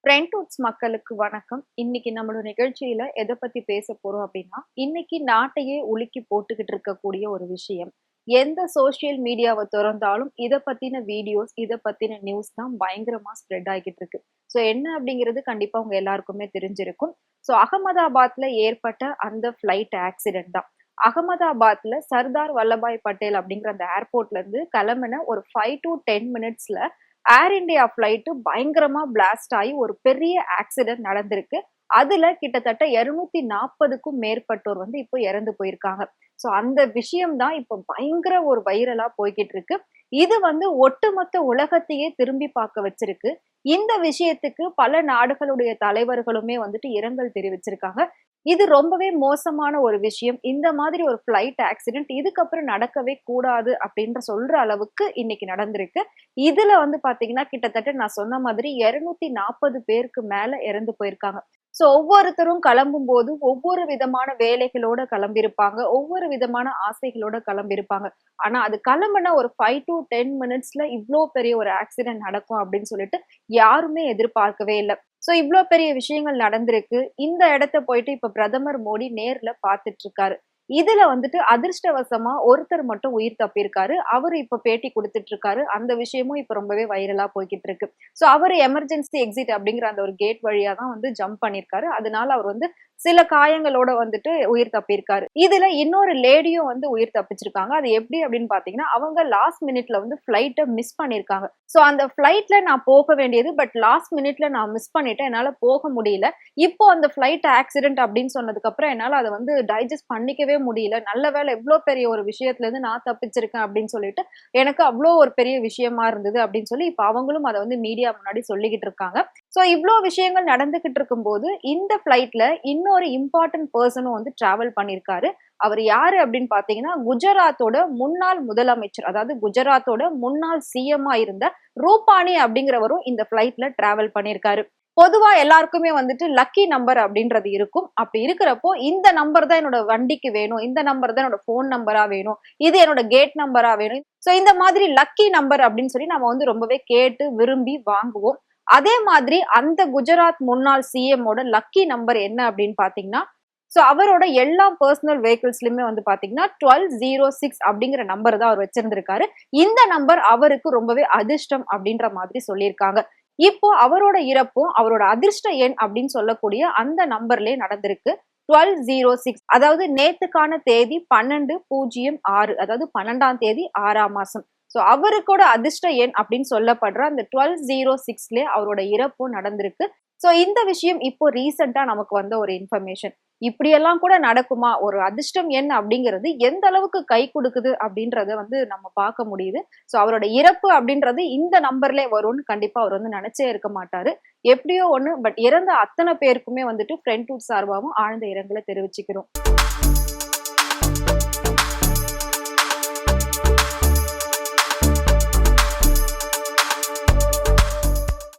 ஃப்ரெண்ட்வுட்ஸ் மக்களுக்கு வணக்கம். இன்னைக்கு நம்மளோட நிகழ்ச்சியில எதை பத்தி பேச போறோம் அப்படின்னா, இன்னைக்கு நாட்டையே உலுக்கி போட்டுக்கிட்டு இருக்கக்கூடிய ஒரு விஷயம். எந்த சோசியல் மீடியாவை திறந்தாலும் இதை பத்தின வீடியோஸ், இதை பத்தின நியூஸ் தான் பயங்கரமா ஸ்ப்ரெட் ஆகிட்டு இருக்கு. ஸோ என்ன அப்படிங்கிறது கண்டிப்பா உங்க எல்லாருக்குமே தெரிஞ்சிருக்கும். ஸோ அகமதாபாத்ல ஏற்பட்ட அந்த ஃபிளைட் ஆக்சிடென்ட் தான். அகமதாபாத்ல சர்தார் வல்லபாய் பட்டேல் அப்படிங்கிற அந்த ஏர்போர்ட்ல இருந்து கிளம்பின ஒரு 5 to 10 மினிட்ஸ்ல ஏர் இந்தியா ஃபிளைட் பயங்கரமா பிளாஸ்ட் ஆகி ஒரு பெரிய ஆக்சிடென்ட் நடந்திருக்கு. அதுல கிட்டத்தட்ட 240க்கும் மேற்பட்டோர் இப்போ இறந்து போயிருக்காங்க. சோ அந்த விஷயம் தான் இப்ப பயங்கர ஒரு வைரலா போய்கிட்டு இருக்கு. இது ஒட்டுமொத்த உலகத்தையே திரும்பி பார்க்க வச்சிருக்கு. இந்த விஷயத்துக்கு பல நாடுகளுடைய தலைவர்களுமே இரங்கல் தெரிவிச்சிருக்காங்க. இது ரொம்பவே மோசமான ஒரு விஷயம். இந்த மாதிரி ஒரு ஃபிளைட் ஆக்சிடென்ட் இதுக்கப்புறம் நடக்கவே கூடாது அப்படின்ற சொல்ற அளவுக்கு இன்னைக்கு நடந்திருக்கு. இதுல பாத்தீங்கன்னா கிட்டத்தட்ட நான் சொன்ன மாதிரி 240 பேருக்கு மேல இறந்து போயிருக்காங்க. சோ ஒவ்வொருத்தரும் கிளம்பும் போது ஒவ்வொரு விதமான வேலைகளோட கிளம்பியிருப்பாங்க. ஒவ்வொரு விதமான ஆசைகளோட கிளம்பியிருப்பாங்க. ஆனா அது கிளம்புன ஒரு 5 to 10 மினிட்ஸ்ல இவ்ளோ பெரிய ஒரு ஆக்சிடென்ட் நடக்கும் அப்படின்னு சொல்லிட்டு யாருமே எதிர்பார்க்கவே இல்ல. சோ இவ்ளோ பெரிய விஷயங்கள் நடந்திருக்கு. இந்த இடத்த போயிட்டு இப்ப பிரதமர் மோடி நேர்ல பாத்துட்டு இருக்காரு. இதுல அதிர்ஷ்டவசமா ஒருத்தர் மட்டும் உயிர் தப்பியிருக்காரு. அவரு இப்ப பேட்டி கொடுத்துட்டு இருக்காரு. அந்த விஷயமும் இப்ப ரொம்பவே வைரலா போய்கிட்டு இருக்கு. சோ அவரு எமர்ஜென்சி எக்ஸிட் அப்படிங்கிற அந்த ஒரு கேட் வழியா தான் ஜம்ப் பண்ணிருக்காரு. அதனால அவர் சில காயங்களோட உயிர் தப்பியிருக்காரு. இதுல இன்னொரு லேடியும் உயிர் தப்பிச்சிருக்காங்க. அது எப்படி அப்படின்னு பாத்தீங்கன்னா, அவங்க லாஸ்ட் மினிட்ல ஃபிளைட்டை மிஸ் பண்ணிருக்காங்க. சோ அந்த ஃபிளைட்ல நான் போக வேண்டியது, பட் லாஸ்ட் மினிட்ல நான் மிஸ் பண்ணிட்டேன். என்னால போக முடியல. இப்போ அந்த ஃபிளைட் ஆக்சிடென்ட் அப்படின்னு சொன்னதுக்கு அப்புறம் என்னால அதை டைஜஸ்ட் பண்ணிக்கவே முடியல. நல்ல வேளை எவ்வளவு பெரிய ஒரு விஷயத்துல இருந்து நான் தப்பிச்சிருக்கேன் அப்படின்னு சொல்லிட்டு எனக்கு அவ்வளோ ஒரு பெரிய விஷயமா இருந்தது அப்படின்னு சொல்லி இப்ப அவங்களும் அதை மீடியா முன்னாடி சொல்லிக்கிட்டு இருக்காங்க. சோ இவ்ளோ விஷயங்கள் நடந்துகிட்டு இருக்கும்போது இந்த ஃபிளைட்ல இன்னொரு இம்பார்ட்டன்ட் பர்சனும் டிராவல் பண்ணிருக்காரு. அவர் யாரு அப்படின்னு பாத்தீங்கன்னா, குஜராத்தோட முன்னாள் முதலமைச்சர், அதாவது குஜராத்தோட முன்னாள் சிஎம்மா இருந்த ரூபானி அப்படிங்கிறவரும் இந்த ஃபிளைட்ல டிராவல் பண்ணிருக்காரு. பொதுவா எல்லாருக்குமே லக்கி நம்பர் அப்படின்றது இருக்கும். அப்படி இருக்கிறப்போ இந்த நம்பர் தான் என்னோட வண்டிக்கு வேணும், இந்த நம்பர் தான் என்னோட போன் நம்பரா வேணும், இது என்னோட கேட் நம்பரா வேணும். சோ இந்த மாதிரி லக்கி நம்பர் அப்படின்னு சொல்லி நம்ம ரொம்பவே கேட்டு விரும்பி வாங்குவோம். அதே மாதிரி அந்த குஜராத் முன்னாள் சிஎம்மோட லக்கி நம்பர் என்ன அப்படின்னு பாத்தீங்கன்னா, சோ அவரோட எல்லா பர்சனல் வெஹிக்கிள்ஸ்லயுமே பாத்தீங்கன்னா 1206 அப்படிங்கிற நம்பர் தான் அவர் வச்சிருந்திருக்காரு. இந்த நம்பர் அவருக்கு ரொம்பவே அதிர்ஷ்டம் அப்படின்ற மாதிரி சொல்லியிருக்காங்க. இப்போ அவரோட இறப்பும் அவரோட அதிர்ஷ்ட எண் அப்படின்னு சொல்லக்கூடிய அந்த நம்பர்லயே நடந்திருக்கு. 1206, அதாவது நேத்துக்கான தேதி 12/06, அதாவது 12ஆம் தேதி 6ஆம் மாசம். சோ அவருக்கோட அதிர்ஷ்ட எண் அப்படின்னு சொல்லப்படுற அந்த 1206ல அவரோட இறப்பும் நடந்திருக்கு. சோ இந்த விஷயம் இப்போ ரீசெண்டா நமக்கு வந்த ஒரு இன்ஃபர்மேஷன். இப்படியெல்லாம் கூட நடக்குமா? ஒரு அதிர்ஷ்டம் எண் அப்படிங்கிறது எந்த அளவுக்கு கை கொடுக்குது அப்படின்றத நம்ம பார்க்க முடியுது. சோ அவரோட இறப்பு அப்படின்றது இந்த நம்பர்ல வரும்னு கண்டிப்பா அவர் நினைச்சே இருக்க மாட்டாரு. எப்படியோ ஒண்ணு, பட் இறந்த அத்தனை பேருக்குமே ஃப்ரெண்ட்வுட் சார்பாகவும் ஆழ்ந்த இரங்கலை தெரிவிச்சுக்கிறோம்.